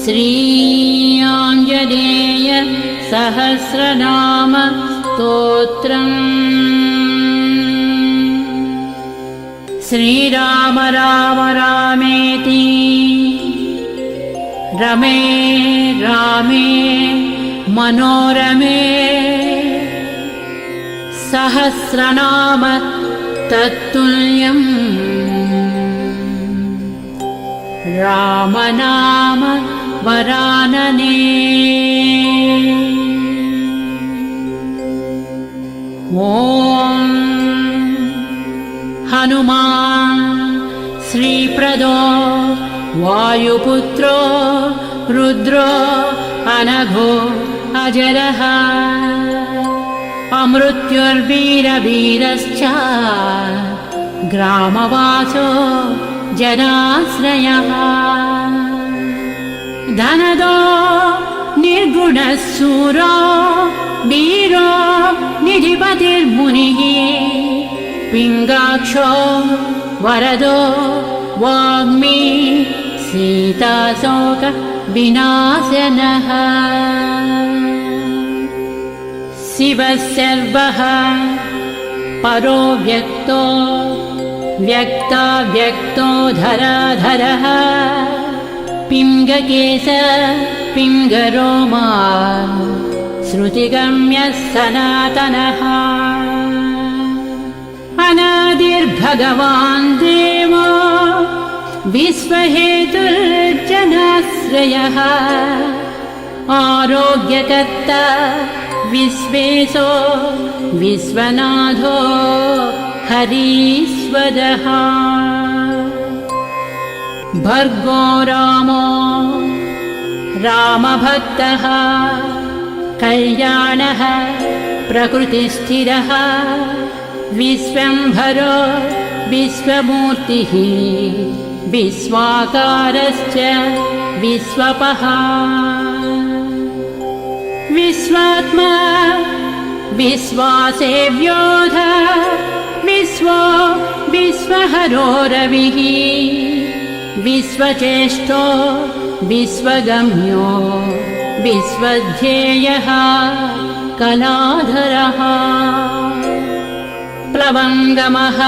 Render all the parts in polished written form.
श्रीआञ्जनेय सहस्रनाम स्तोत्रम्। श्रीराम राम रामेति रमे रामे मनोरमे सहस्रनाम तत्तुल्यम्। रामनाम वरानने। ॐ हनुमान् श्रीप्रदो वायुपुत्रो रुद्रो अनघो अजरः अमृत्युर्वीरवीरश्च ग्रामवासो जनाश्रयः। धनदो निर्गुणः शूरो वीरो निधिपतिर्मुनिः। पिङ्गाक्षो वरदो वाग्मी सीताशोक विनाशनः। शिवः सर्वः परो व्यक्तो व्यक्ताव्यक्तो धराधरः। पिङ्गकेश पिङ्गरोमा श्रुतिगम्यः सनातनः। अनादिर्भगवान् देवो विश्वहेतुर्जनाश्रयः। आरोग्यकर्ता विश्वेशो विश्वनाथो हरीश्वरः। भर्गो रामो रामभक्तः कल्याणः प्रकृतिस्थिरः। विश्वम्भरो विश्वमूर्तिः विश्वाकारश्च विश्वपः। विश्वात्मा विश्वासेव्योऽध विश्वो विश्वहरो रविः। विश्वचेष्टो विश्वगम्यो विश्वध्येयः कलाधरः। प्लवङ्गमः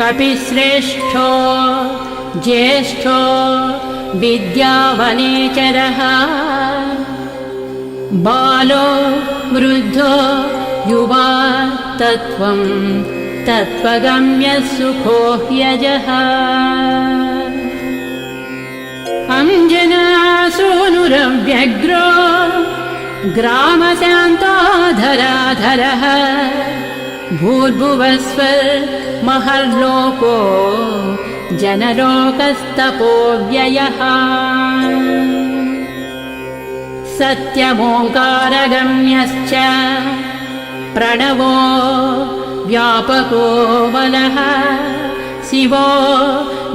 कपिश्रेष्ठो ज्येष्ठो विद्यावनेचरः। बालो वृद्धो युवा तत्त्वं तत्त्वगम्यः सुखो ह्यजः। अञ्जनासूनुरव्यग्रो ग्रामशान्तो धराधरः। भूर्भुवस्वर्महर्लोको जनलोकस्तपोव्ययः। सत्यमोङ्कारगम्यश्च प्रणवो व्यापको बलः। शिवो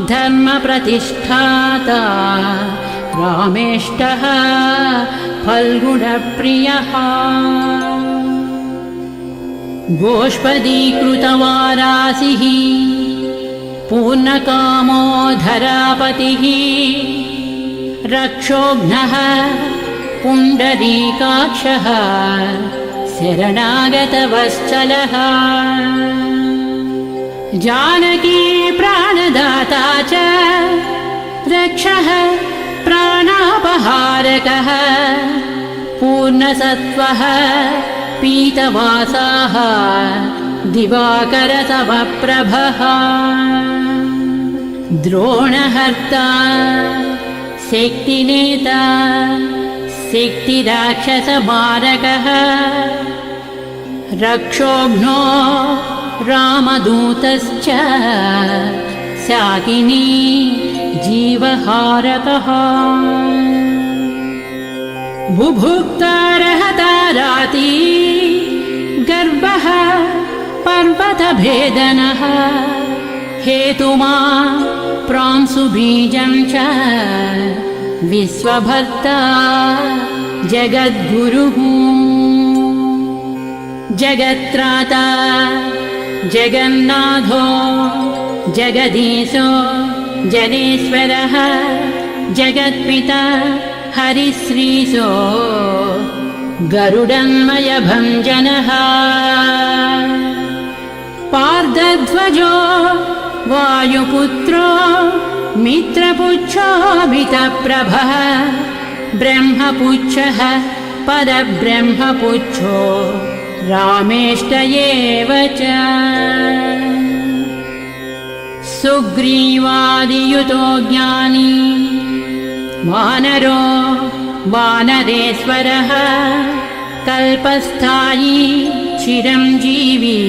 धर्मप्रतिष्ठाता रामेष्टः फल्गुणप्रियः। गोष्पदीकृतवारासिः पूर्णकामो धरापतिः। रक्षोघ्नः पुण्डरीकाक्षः शरणागतवत्सलः। जानकी प्राणदाता च रक्षः प्राणापहारकः। पूर्णसत्त्वः पीतवासाः दिवाकरतमप्रभः। द्रोणहर्ता शक्तिनेता शक्तिराक्षसमारकः। रक्षोघ्नो रामदूतश्च शाकिनी जीवहारकः। बुभुक्तारहता राती गर्भः पर्वतभेदनः। हेतुमा प्रांशुबीजं च विश्वभर्ता जगद्गुरुः। जगत्राता जगन्नाथो जगदीशो जनेश्वरः। जगत्पिता हरिश्रीशो गरुडन्मयभञ्जनः पार्दध्वजो वायुपुत्रो मित्रपुच्छोऽमितप्रभः ब्रह्मपुच्छः परब्रह्मपुच्छो रामेष्ट एव च सुग्रीवादियुतो ज्ञानी वानरो वानरेश्वरः कल्पस्थायी चिरञ्जीवी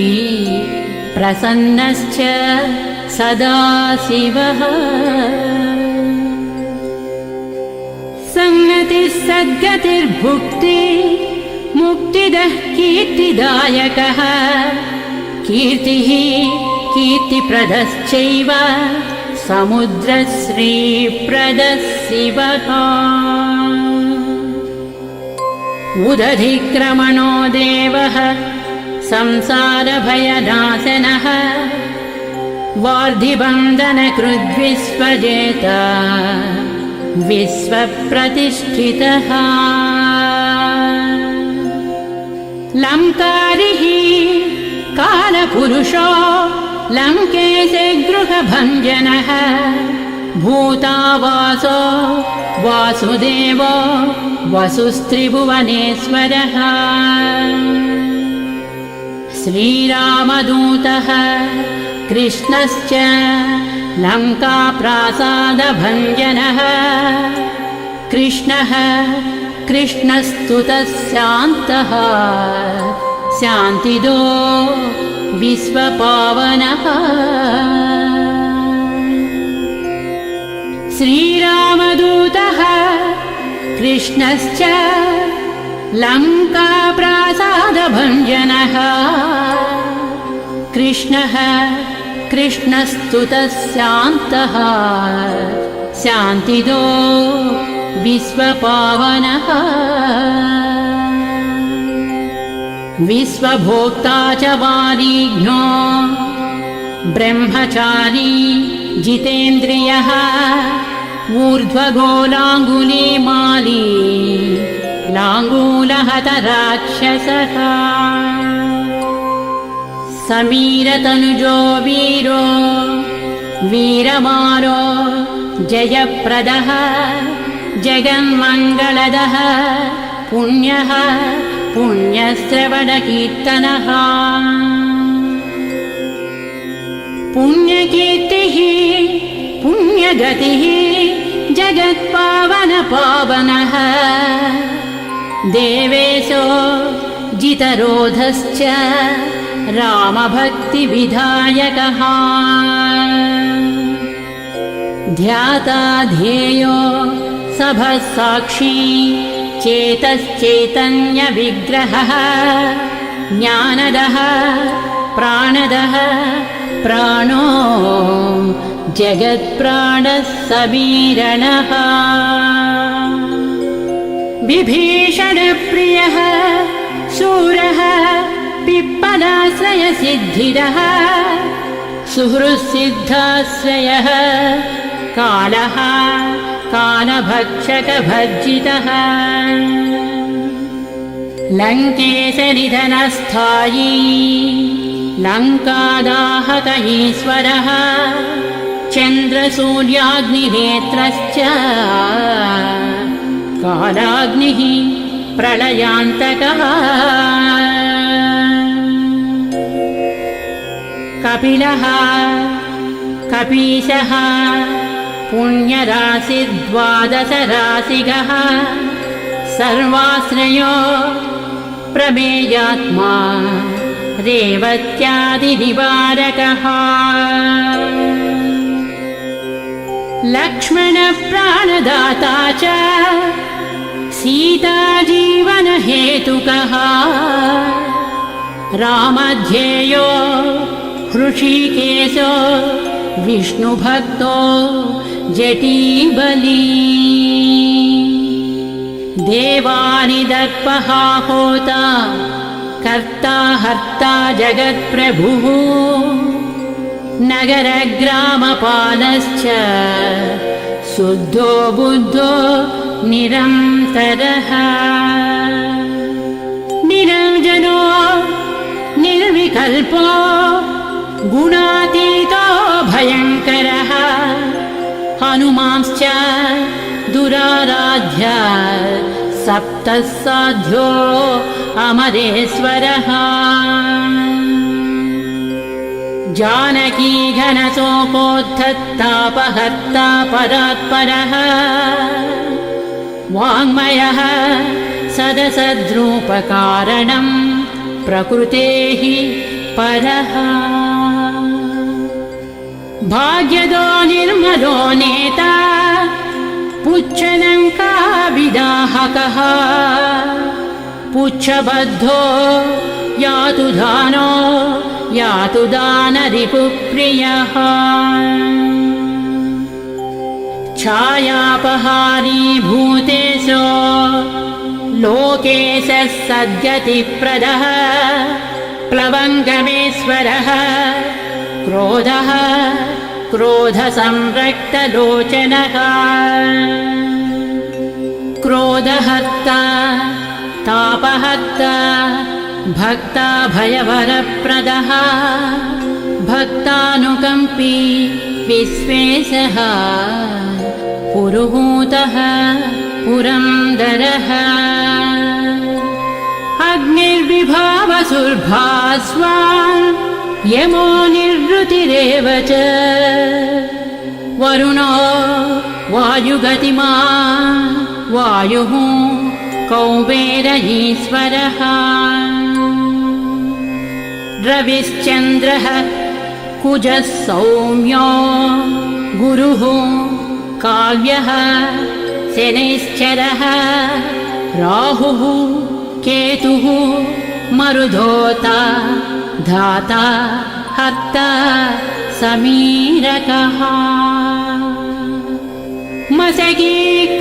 प्रसन्नश्च सदा शिवः सन्नतिः सद्गतिर्भुक्ति मुक्तिदः कीर्तिदायकः कीर्तिः कीर्तिप्रदश्चैव समुद्रश्रीप्रदः शिवः उदधिक्रमणो देवः संसारभयनाशनः वार्धिबन्धनकृद्विश्वजेता विश्वप्रतिष्ठितः लङ्कारिः कालपुरुषो लङ्केशे गृहभञ्जनः भूतावासो वासुदेवो वसुस्त्रिभुवनेश्वरः श्रीरामदूतः कृष्णश्च लङ्काप्रासादभञ्जनः कृष्णः कृष्णस्तुतः शान्तः शान्तिदो विश्वपावनः श्रीरामदूतः कृष्णश्च लङ्काप्रासादभञ्जनः कृष्णः कृष्णस्तुतः शान्तः शान्तिदो विश्वपावनः विश्वभोक्ता च वारिघ्नो ब्रह्मचारी जितेन्द्रियः ऊर्ध्वगोलाङ्गुलीमाली लाङ्गूलहतराक्षसः समीरतनुजो वीरो वीरमारो जयप्रदः जगन्मङ्गलदः पुण्यः पुण्यश्रवणकीर्तनः पुण्यकीर्तिः पुण्यगतिः जगत्पावनपावनः देवेशो जितरोधश्च रामभक्तिविधायकः ध्याता ध्येयो सभसाक्षी चेतश्चैतन्यविग्रहः ज्ञानदः प्राणदः प्राणो जगत्प्राणः समीरणः विभीषणप्रियः शूरः पिप्पलाश्रयसिद्धिरः सुहृत्सिद्धाश्रयः कालः कालभक्षकभर्जितः लङ्केशनिधनस्थायी लङ्कादाहक ईश्वरः चन्द्रसूर्याग्निनेत्रश्च कालाग्निः प्रलयान्तकः कपिलः कपीशः पुण्यराशिर्द्वादशराशिगः सर्वाश्रयो प्रमेयात्मा रेवत्यादिनिवारकः लक्ष्मणप्राणदाता च सीताजीवनहेतुकः रामध्येयो हृषीकेशो विष्णुभक्तो जटीबली देवानिदर्पः होता कर्ता हर्ता जगत्प्रभुः नगरग्रामपालश्च शुद्धो बुद्धो निरन्तरः निरञ्जनो निर्विकल्पो गुणातीतो भयङ्करः हनुमांश्च दुराराध्य सप्तः साध्यो अमरेश्वरः जानकी घनशोकोद्धतापहर्ता परात्परः वाङ्मयः सदसद्रूपकारणं प्रकृतेः परः भाग्यदो निर्मलो नेता पुच्छलङ्काविदाहकः पुच्छबद्धो यातु दानो यातु दानरिपुप्रियः छायापहारी भूतेशो लोकेशः सद्गतिप्रदः प्लवङ्गमेश्वरः क्रोधः क्रोधसंरक्तलोचनः क्रोधहर्ता तापहर्ता भक्ता भयवरप्रदः भक्तानुकम्पी विश्वेशः पुरुहूतः पुरन्दरः अग्निर्विभावसुर्भास्वान् यमो निर्वृतिरेव च वरुणो वायुगतिमान् वायुः कौबेरयीश्वरः रविश्चन्द्रः कुजः सौम्यो गुरुः काव्यः शनैश्चरः राहुः केतुः मरुधोता धाता हर्ता समीरकः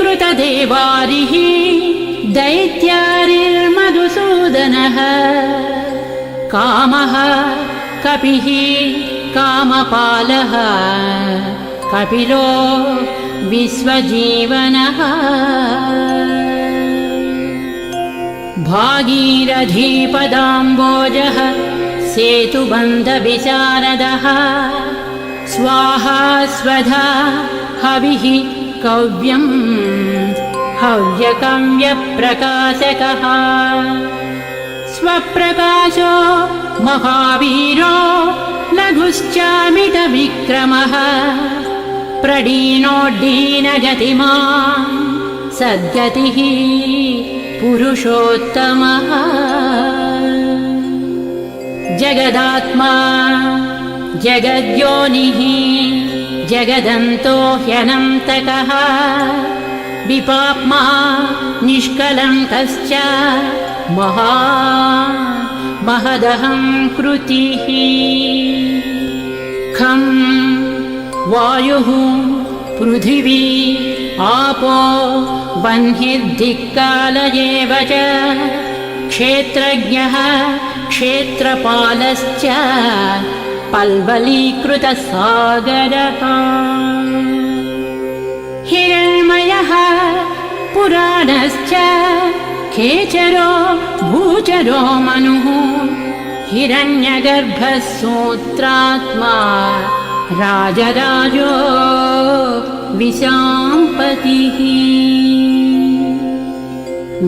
मशकीकृतदेवारिः दैत्यारिर्मधुसूदनः कामः कपिः कामपालः कपिलो विश्वजीवनः भागीरथीपदाम्बोजः सेतुबन्धविशारदः स्वाहा स्वधा हविः कव्यं हव्यकव्यप्रकाशकः स्वप्रकाशो महावीरो लघुश्चामितविक्रमः प्रडीनोड्डीनगतिमान् सद्गतिः पुरुषोत्तमः जगदात्मा जगद्योनिः जगदन्तो ह्यनन्तकः विपाप्मा निष्कलङ्कश्च महदहं कृतिः खं वायुः पृथिवी आपो वह्निर्दिक्कालयेव च क्षेत्रज्ञः क्षेत्रपालश्च पल्वलीकृतसागरः हिरण्मयः पुराणश्च खेचरो भूचरो मनुः हिरण्यगर्भः सूत्रात्मा राजराजो विशाम्पतिः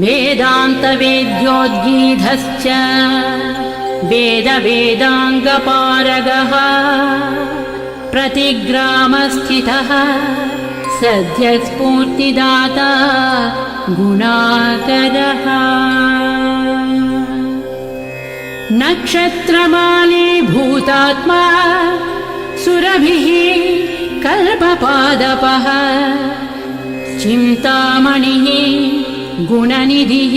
वेदान्तवेद्योद्गीधश्च वेदवेदाङ्गपारगः प्रतिग्रामस्थितः सद्यस्फूर्तिदाता गुणाकरः नक्षत्रमाली भूतात्मा सुरभिः कल्पपादपः चिन्तामणिः गुणनिधिः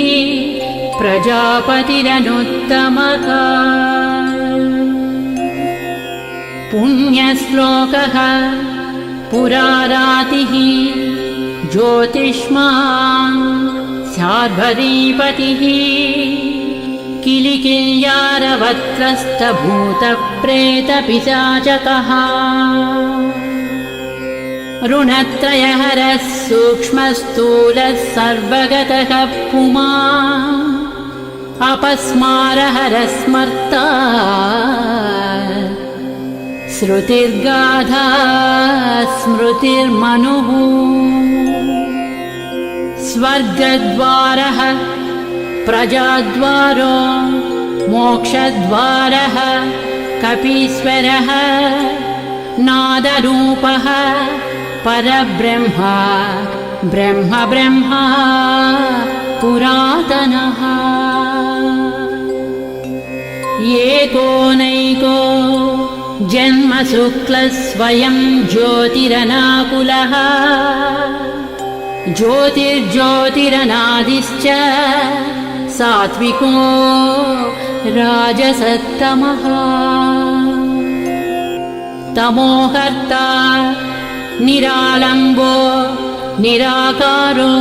प्रजापतिरनुत्तमः पुण्यश्लोकः पुरारातिः ज्योतिष्मान् शार्भरीपतिः किलिकिल्यारवत्रस्तभूतप्रेतपिशाचकः ऋणत्रयहरः सूक्ष्मस्थूलः सर्वगतः पुमान् अपस्मारहरः स्मर्ता श्रुतिर्गाधा स्मृतिर्मनुः स्वर्गद्वारः प्रजाद्वारो मोक्षद्वारः कपीश्वरः नादरूपः परब्रह्म ब्रह्म ब्रह्मा पुरातनः एकोनैको जन्मशुक्लः स्वयं ज्योतिरनाकुलः ज्योतिर्ज्योतिरनादिश्च सात्विको राजसत्तमः तमोहर्ता निरालम्बो निराकारो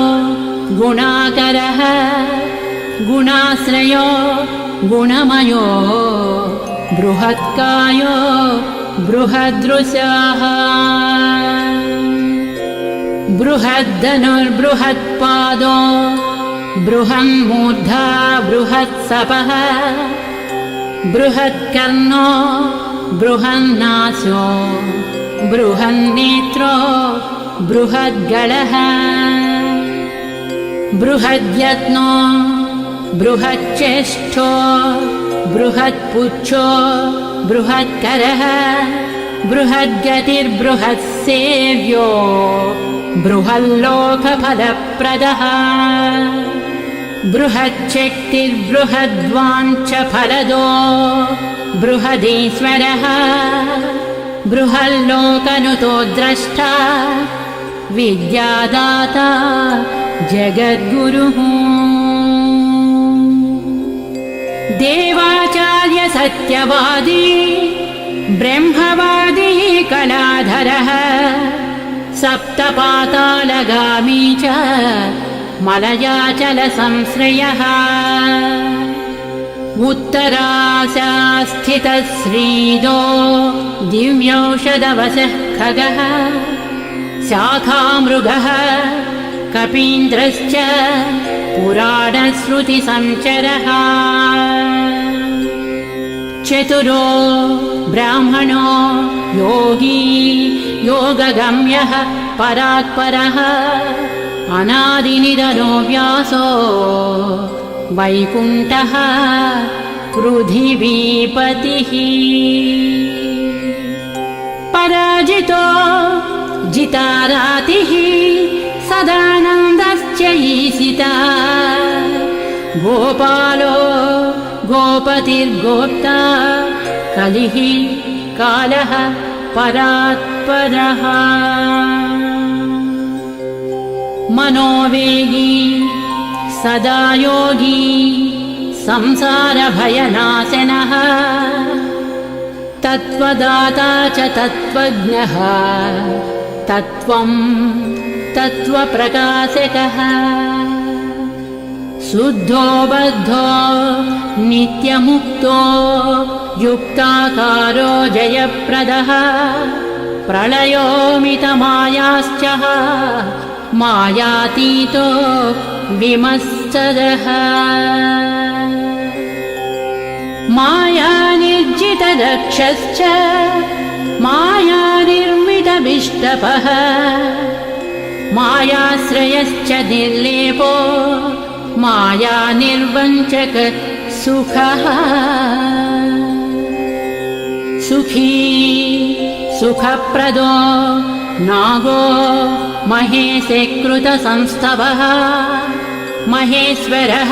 गुणाकरः गुणाश्रयो गुणमयो बृहत्कायो बृहदृशः बृहद्दनुर्बृहत्पादो बृहन्मूर्धा बृहत्सपः बृहत्कर्णो बृहन्नासो बृहन्नेत्रो बृहद्गळः बृहद्यत्नो बृहच्चेष्टो बृहत्पुच्छो बृहत्करः बृहद्गतिर्बृहत्सेव्यो बृहल्लोकफलप्रदः बृहच्छक्तिर्बृहद्वाञ्छफलदो बृहदीश्वरः बृहल्लोकनुतो द्रष्टा विद्यादाता जगद्गुरुः देवाचार्य सत्यवादी ब्रह्मवादी कलाधरः सप्तपातालगामी च मलयाचलसंश्रयः उत्तरास्यास्थितः श्रीदो दिव्यौषधवशः खगः शाखामृगः कपीन्द्रश्च पुराणश्रुतिसञ्चरः चतुरो ब्राह्मणो योगी योगगम्यः परात्परः अनादिनिधनो व्यासो वैकुण्ठः पृथिवीपतिः पराजितो जितारातिः सदानन्दश्च ईशिता गोपालो गोपतिर्गोप्ता कलिः कालः परात्परः मनोवेगी सदा योगी संसारभयनाशनः तत्त्वदाता च तत्त्वज्ञः तत्त्वं तत्त्वप्रकाशकः शुद्धो बद्धो नित्यमुक्तो युक्ताकारो जयप्रदः प्रलयोमितमायाश्च मायातीतो विमत्सरः मायानिर्जितदक्षश्च मायानिर्मितविष्टपः मायाश्रयश्च निर्लेपो मायानिर्वञ्चक सुखः सुखी सुखप्रदो नागो महेशकृतसंस्तवः महेश्वरः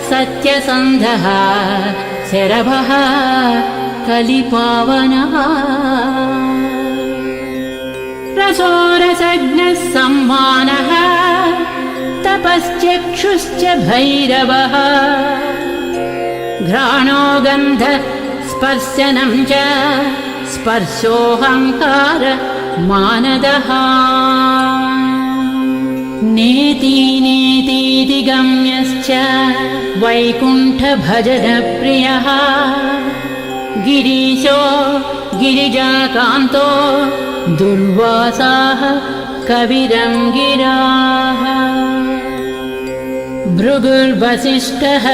सत्यसन्धः शरभः कलिपावनः रसोरसज्ञः सम्मानः तपश्चक्षुश्च भैरवः घ्राणो गन्ध स्पर्शनं च स्पर्शोऽहङ्कार मानदः नेति नेतीति गम्यश्च वैकुण्ठभजनप्रियः गिरीशो गिरिजाकान्तो दुर्वासाः कविरं गिराः भृगुर्वसिष्ठः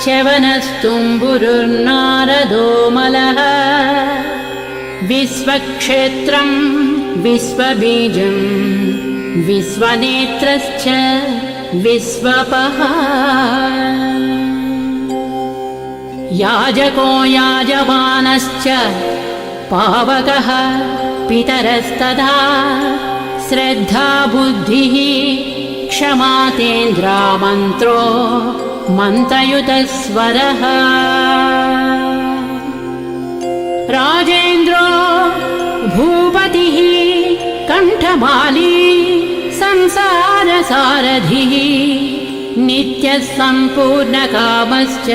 च्यवनस्तुम्बुरुर्नारदो मलः विश्वक्षेत्रं विश्वबीजं विश्वनेत्रश्च विश्वपः याजको याजमानश्च पावकः पितरस्तथा श्रद्धा बुद्धिः क्षमा तेन्द्रा मन्त्रो मन्त्रयुतस्वरः राजेन्द्रो भूपतिः कण्ठमाली संसारसारथिः नित्यः सम्पूर्णकामश्च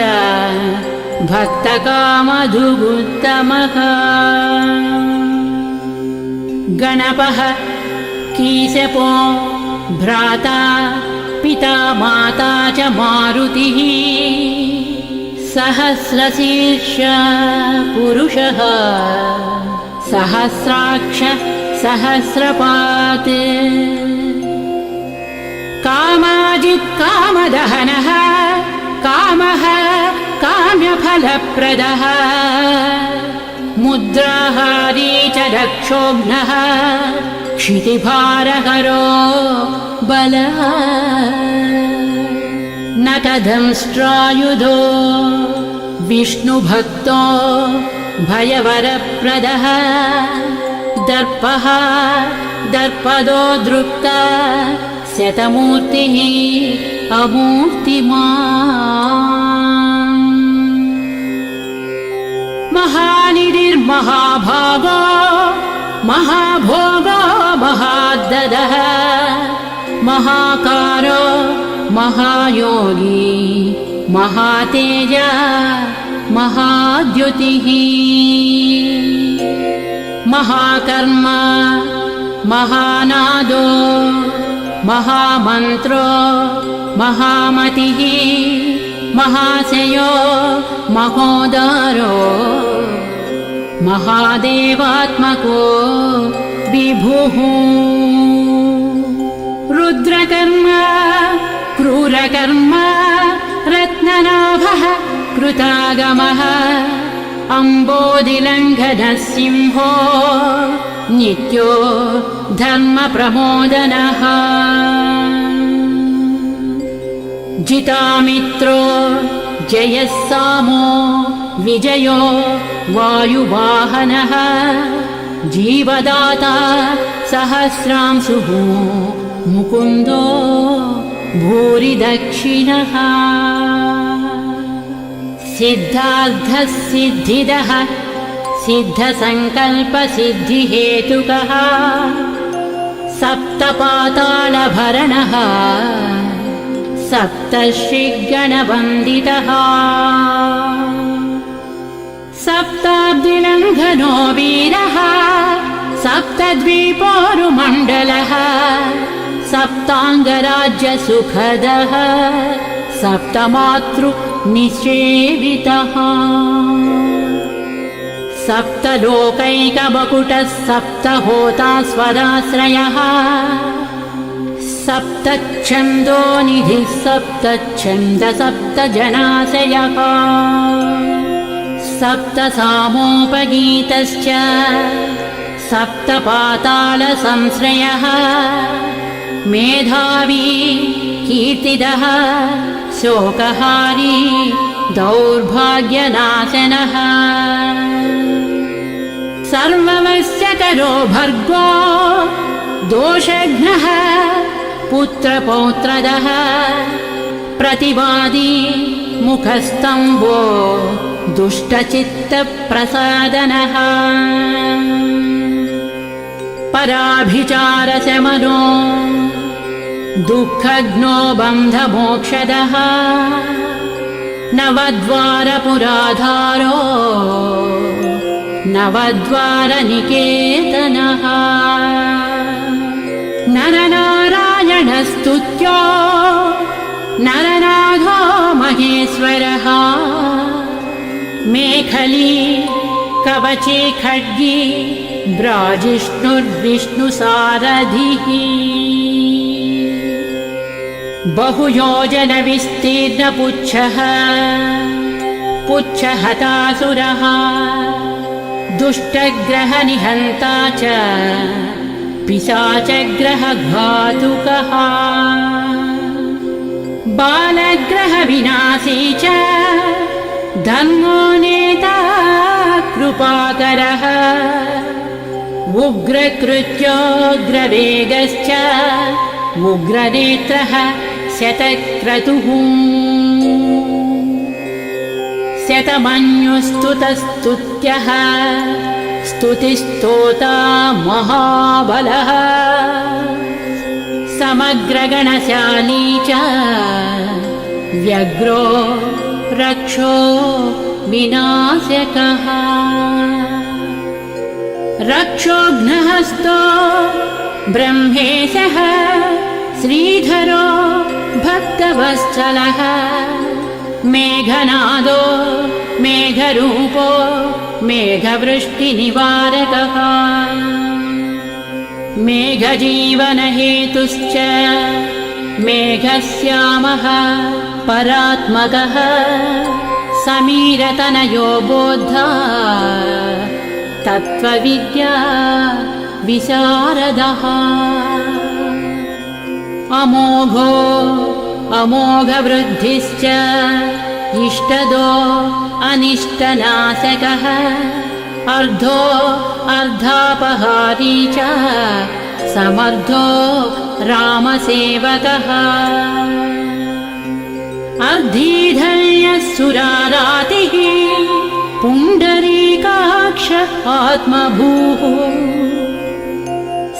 भक्तकामधुगुत्तमः गणपः कीशपो भ्राता पिता माता च मारुतिः सहस्रशीर्ष पुरुषः सहस्राक्ष सहस्रपात् कामाजित् कामदहनः कामः काम्यफलप्रदः मुद्राहारी च रक्षोघ्नः क्षितिभारहरो बलः न कदंष्ट्रायुधो विष्णुभक्तो भयवरप्रदः दर्पः दर्पदो दृप्ता शतमूर्तिः अमूर्तिमान् महानिधिर्महाभागो महाभोगो महाददः महाकारो महायोगी महातेज महाद्युतिः महाकर्म महानादो महामन्त्रो महामतिः महाशयो महोदारो महादेवात्मको विभुः रुद्रकर्म क्रूरकर्म रत्ननाभः कृतागमः अम्बोधिलङ्घनः सिंहो नित्यो धर्मप्रमोदनः जितामित्रो जयः सामो विजयो वायुवाहनः जीवदाता सहस्रांशुः मुकुन्दो भूरिदक्षिणः सिद्धार्थः सिद्धिदः सिद्धसङ्कल्पसिद्धिहेतुकः सप्तपातालभरणः सप्तर्षिगणवन्दितः सप्ताब्दिलङ्घनो वीरः सप्तद्वीपोरुमण्डलः सप्ताङ्गराज्यसुखदः सप्तमातृनिषेवितः सप्तलोकैकवकुटः सप्तहोता स्वराश्रयः सप्तच्छन्दोनिधिः सप्तच्छन्द सप्तजनाशयः सप्तसामोपगीतश्च सप्तपातालसंश्रयः मेधावी कीर्तिदः शोकहारी दौर्भाग्यनाशनः सर्ववश्यकरो भर्गो दोषघ्नः पुत्रपौत्रदः प्रतिवादी मुखस्तम्भो दुष्टचित्तप्रसादनः पराभिचारशमनो दुःखघ्नो बन्धमोक्षदः नवद्वारपुराधारो नवद्वारनिकेतनः नरनारायणस्तुत्यो नरनाथो महेश्वरः मेखली कवचे खड्गी ब्राजिष्णुर्विष्णुसारथिः बहुयोजनविस्तीर्णपुच्छः पुच्छहतासुरः दुष्टग्रहनिहन्ता च पिशाचग्रहघातुकः बालग्रहविनाशी च धर्मो नेता कृपाकरः उग्रकृत्योग्रवेगश्च उग्रनेत्रः शतक्रतुः शतमन्युस्तुतस्तुत्यः स्तुतिस्तोता महाबलः समग्रगणशाली च व्यग्रो रक्षो विनाशकः रक्षोघ्नहस्तो ब्रह्मेशः श्रीधरो भक्तवत्सलः मेघनादो मेघरूपो मेघवृष्टिनिवारकः मेघजीवनहेतुश्च मेघश्यामः परात्मकः समीरतनयो बोद्धा तत्त्वविद्या विशारदः अमोघो अमोघवृद्धिश्च इष्टदो अनिष्टनाशकः अर्धो अर्धापहारी च समर्थो रामसेवकः अर्धीधर्यसुरारातिः पुण्डरीकाक्ष आत्मभूः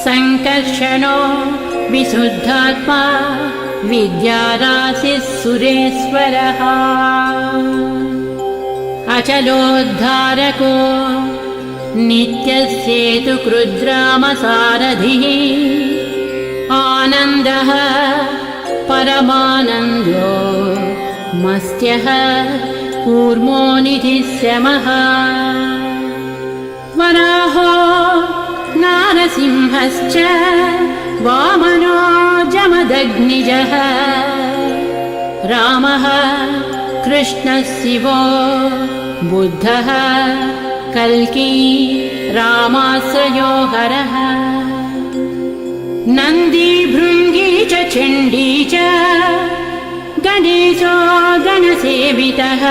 संकर्षणो विशुद्धात्मा विद्याराशिः सुरेश्वरः अचलोद्धारको नित्यस्येतुकृद्रामसारथिः आनन्दः परमानन्दो मस्त्यः कूर्मो निधिशमः वराहो नारसिंहश्च वामनो जमदग्निजः रामः कृष्णः शिवो बुद्धः कल्की रामाश्रयो हरः नन्दी भृङ्गी च चण्डी च गणेशो गणसेवितः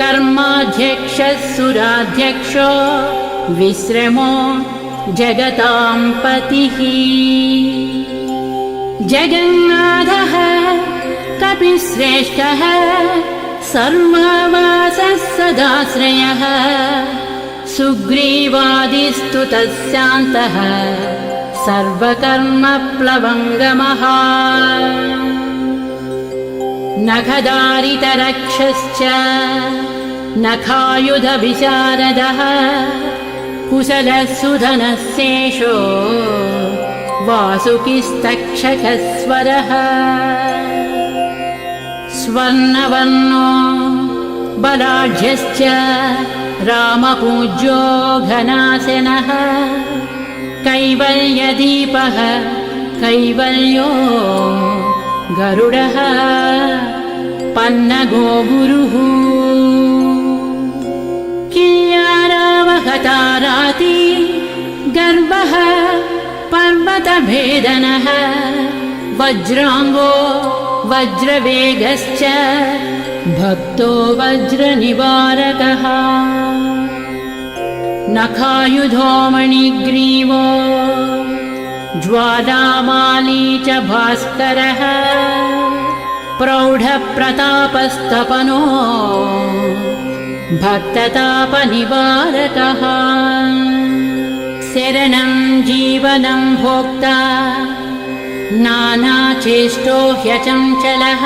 कर्माध्यक्षः सुराध्यक्षो विश्रमो जगतां पतिः जगन्नाथः कपिश्रेष्ठः सर्ववासः सदाश्रयः सुग्रीवादिस्तुतः शान्तः सर्वकर्मप्लवङ्गमः नखदारितरक्षश्च नखायुधविशारदः कुशलः सुधनः शेषो वासुकिस्तक्षकस्वरः स्वर्णवर्णो बलाढ्यश्च रामपूज्यो घनाशनः कैवल्यदीपः कैवल्यो गरुडः पन्नगो गुरुः किल्यारावहताराति गर्भः पर्वतभेदनः वज्राङ्गो वज्रवेगश्च भक्तो वज्रनिवारकः नखायुधो मणिग्रीवो ज्वालामाली च भास्करः प्रौढप्रतापस्तपनो भक्ततापनिवारकः शरणं जीवनं भोक्ता नानाचेष्टो ह्यचञ्चलः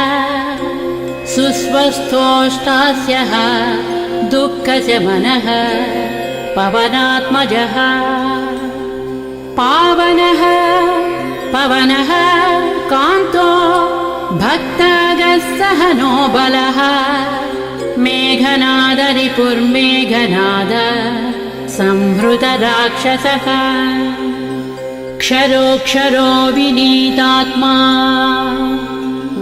सुस्वस्थोष्टास्यः दुःखशमनः पवनात्मजः पावनः पवनः कान्तो भक्तागस्सहनो बलः मेघनादरिपुर्मेघनाद स संहृतराक्षसः क्षरोक्षरो विनीतात्मा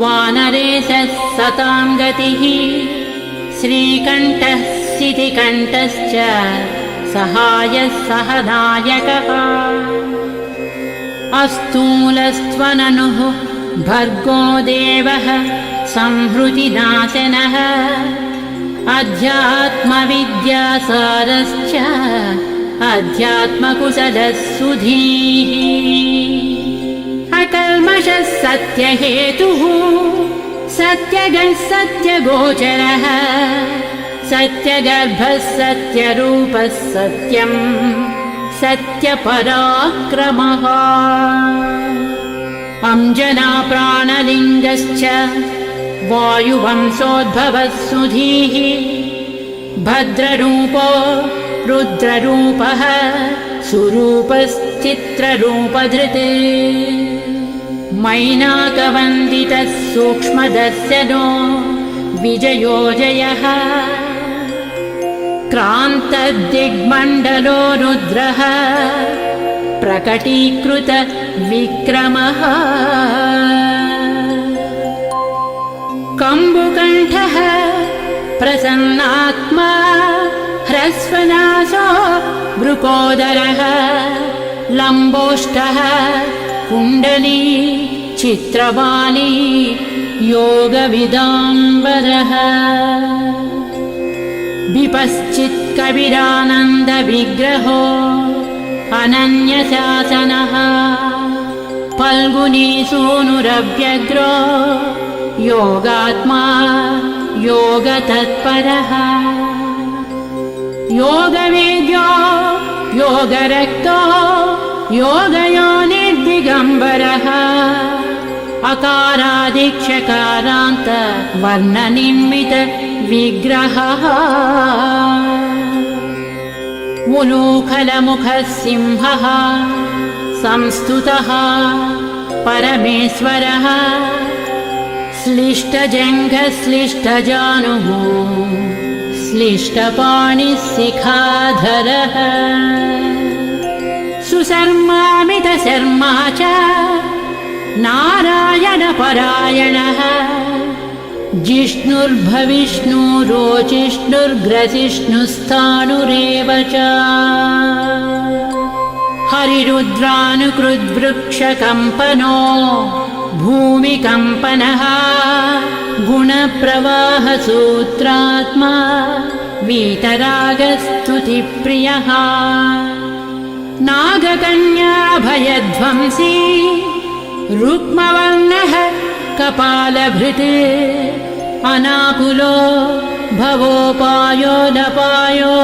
वानरेशः सतां गतिः श्रीकण्ठः सितिकण्ठश्च सहायः सहनायकः अस्तूलस्त्वननुः भर्गो देवः संहृतिनाशनः अध्यात्मविद्यासारश्च अध्यात्मकुशलः सुधीः अकल्मषः सत्यहेतुः सत्यगः सत्यगोचरः सत्यगर्भः सत्यरूपः सत्यं सत्यपराक्रमः अंजनाप्राणलिङ्गश्च वायुवंशोद्भवः सुधीः भद्ररूपो रुद्ररूपः सुरूपश्चित्ररूपधृत् मैनाकवन्दितः सूक्ष्मदर्शनो विजयोजयः क्रान्तदिग्मण्डलो रुद्रः प्रकटीकृत विक्रमः कम्बुकण्ठः प्रसन्नात्मा ह्रस्वनासो वृकोदरः लम्बोष्ठः कुण्डली चित्रवाली योगविदाम्बरः विपश्चित्कविरानन्दविग्रहो अनन्यशासनः फल्गुनीसूनुरव्यग्रो योगात्मा योगतत्परः योगवेद्यो योगरक्तो योगयोनिर्दिगम्बरः अकारादिक्षकारान्त वर्णनिर्मित विग्रहः उलूखलमुखः सिंहः संस्तुतः परमेश्वरः श्लिष्टजङ्घः श्लिष्टजानुः श्लिष्टपाणिः शिखाधरः सुशर्मामितशर्मा च नारायणपरायणः जिष्णुर्भविष्णुरोचिष्णुर्ग्रसिष्णुस्थाणुरेव च हरिरुद्रानुकृद्वृक्षकम्पनो भूमिकम्पनः गुणप्रवाहसूत्रात्मा वीतरागस्तुतिप्रियः नागकन्याभयध्वंसी रुक्मवर्णः कपालभृत् अनाकुलो भवोपायोऽनपायो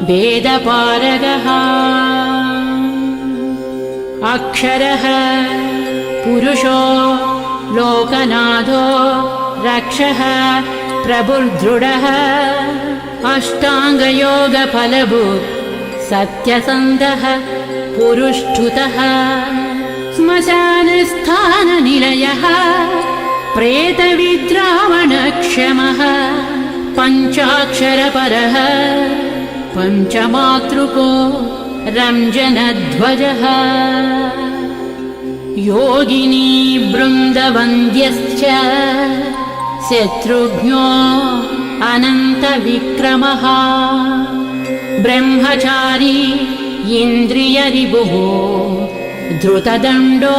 वेदपारगः अक्षरः पुरुषो लोकनाथो रक्षः प्रभुर्दृढः अष्टाङ्गयोगफलभुक् सत्यसन्धः पुरुष्ठुतः श्मशानस्थाननिलयः प्रेतविद्रावणक्षमः पञ्चाक्षरपरः पञ्चमातृको रञ्जनध्वजः योगिनी बृन्दवन्द्यश्च शत्रुघ्नो अनन्तविक्रमः ब्रह्मचारी इन्द्रियरिपुः धृतदण्डो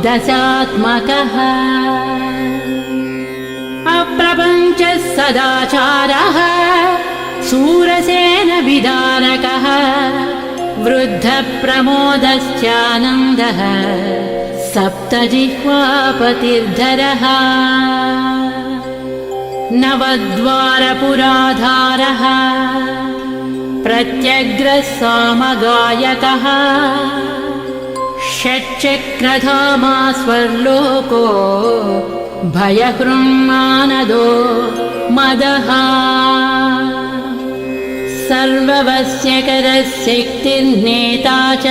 दशात्मकः अप्रपञ्चः सदाचारः शूरसेनविदारकः वृद्धप्रमोदश्चानन्दः सप्तजिह्वापतिर्धरः नवद्वारपुराधारः प्रत्यग्रसामगायकः षट्चक्रधामा स्वर्लोको भयहृन्मानदो मदः सर्ववश्यकरः शक्तिर्नेता च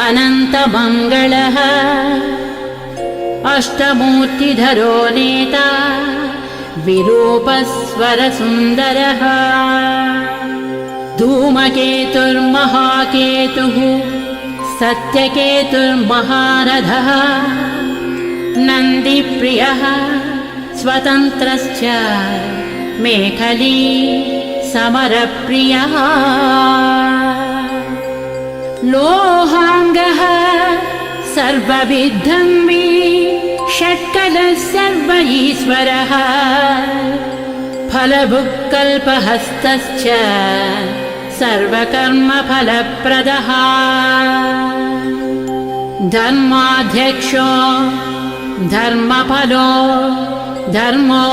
अनन्तमङ्गलः अष्टमूर्तिधरो नेता विरूपस्वरसुन्दरः धूमकेतुर्महाकेतुः सत्यकेतुर्महारथः नन्दिप्रियः स्वतन्त्रश्च मेखली समरप्रियः लोहाङ्गः सर्वविद्धन्वी षट्कलः सर्व ईश्वरः फलभुक्कल्पहस्तश्च सर्वकर्मफलप्रदः धर्माध्यक्षो धर्मफलो धर्मो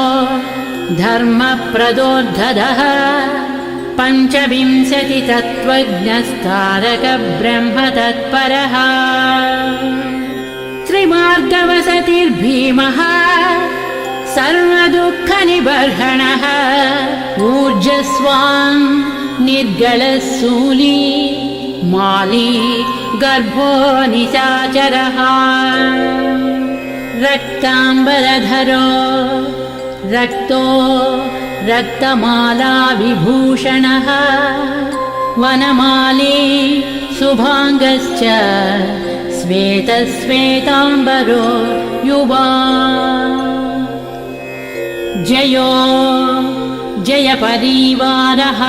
धर्मप्रदोद्धतः पञ्चविंशतितत्त्वज्ञस्तारकब्रह्मतत्परः त्रिमार्गवसतिर्भीमः सर्वदुःखनिबर्हणः ऊर्जस्वान् निर्गलशूली माली गर्भो निशाचरः रक्ताम्बरधरो रक्तो रक्तमाला विभूषणः वनमाली शुभाङ्गश्च श्वेतश्वेताम्बरो युवा जयो जयपरिवारः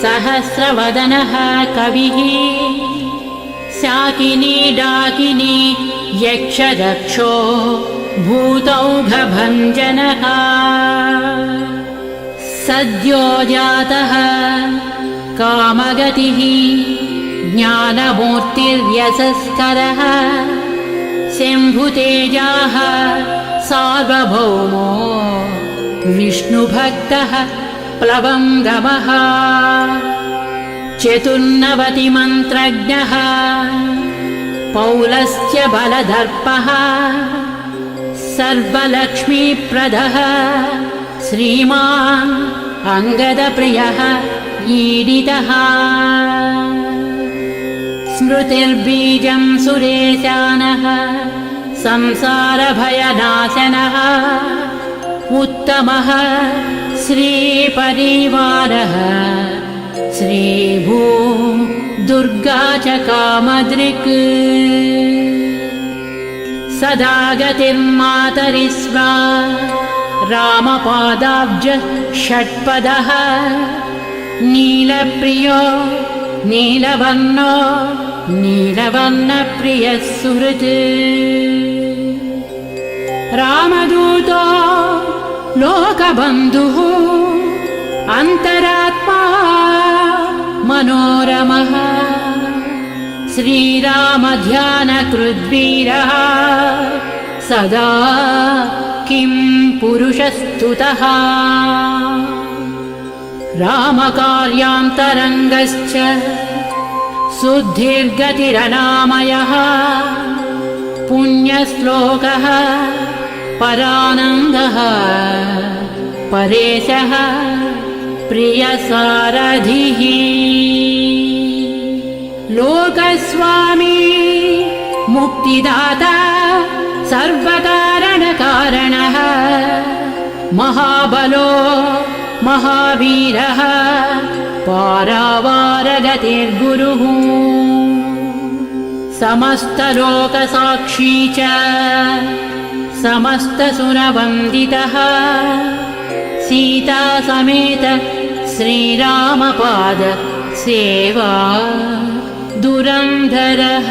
सहस्रवदनः कविः शाकिनी डाकिनी यक्षदक्षो भूतौघभञ्जनः सद्यो जातः कामगतिः ज्ञानमूर्तिर्यशस्करः शम्भुतेजाः सार्वभौमो विष्णुभक्तः प्लवङ्गमः चतुर्नवतिमन्त्रज्ञः पौलस्त्य बलदर्पः सर्वलक्ष्मीप्रदः श्रीमान् अङ्गदप्रियः ईडितः स्मृतिर्बीजं सुरेशानः संसारभयनाशनः उत्तमः श्रीपरिवारः श्रीभू दुर्गा च कामदृक् सदा गतिर्मातरिस्वा रामपादाब्ज षट्पदः नीलप्रियो नीलवर्णो नीलवर्णप्रियः सुहृत् रामदूतो लोकबन्धुः अन्तरात्मा मनोरमः श्रीरामध्यानकृद्वीरः सदा किं पुरुषस्तुतः रामकार्यान्तरङ्गश्च शुद्धिर्गतिरनामयः पुण्यश्लोकः परानन्दः परेशः प्रियसारथिः लोकस्वामी मुक्तिदाता सर्वकारणकारणः महाबलो महावीरः पारावारगतिर्गुरुः समस्तलोकसाक्षी च समस्तसुरवन्दितः सीता समेत श्रीरामपाद सेवा दुरन्धरः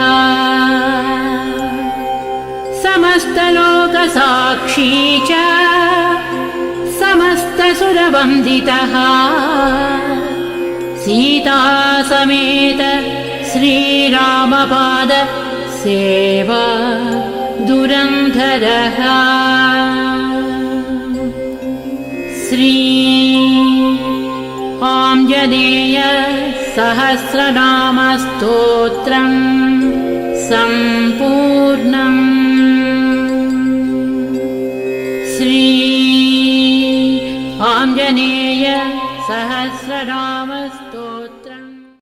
समस्तलोकसाक्षी च समस्तसुरवन्दितः सीता समेत श्रीरामपाद सेवा दुरन्धरः श्री आञ्जनेय सहस्रनामस्तोत्रम्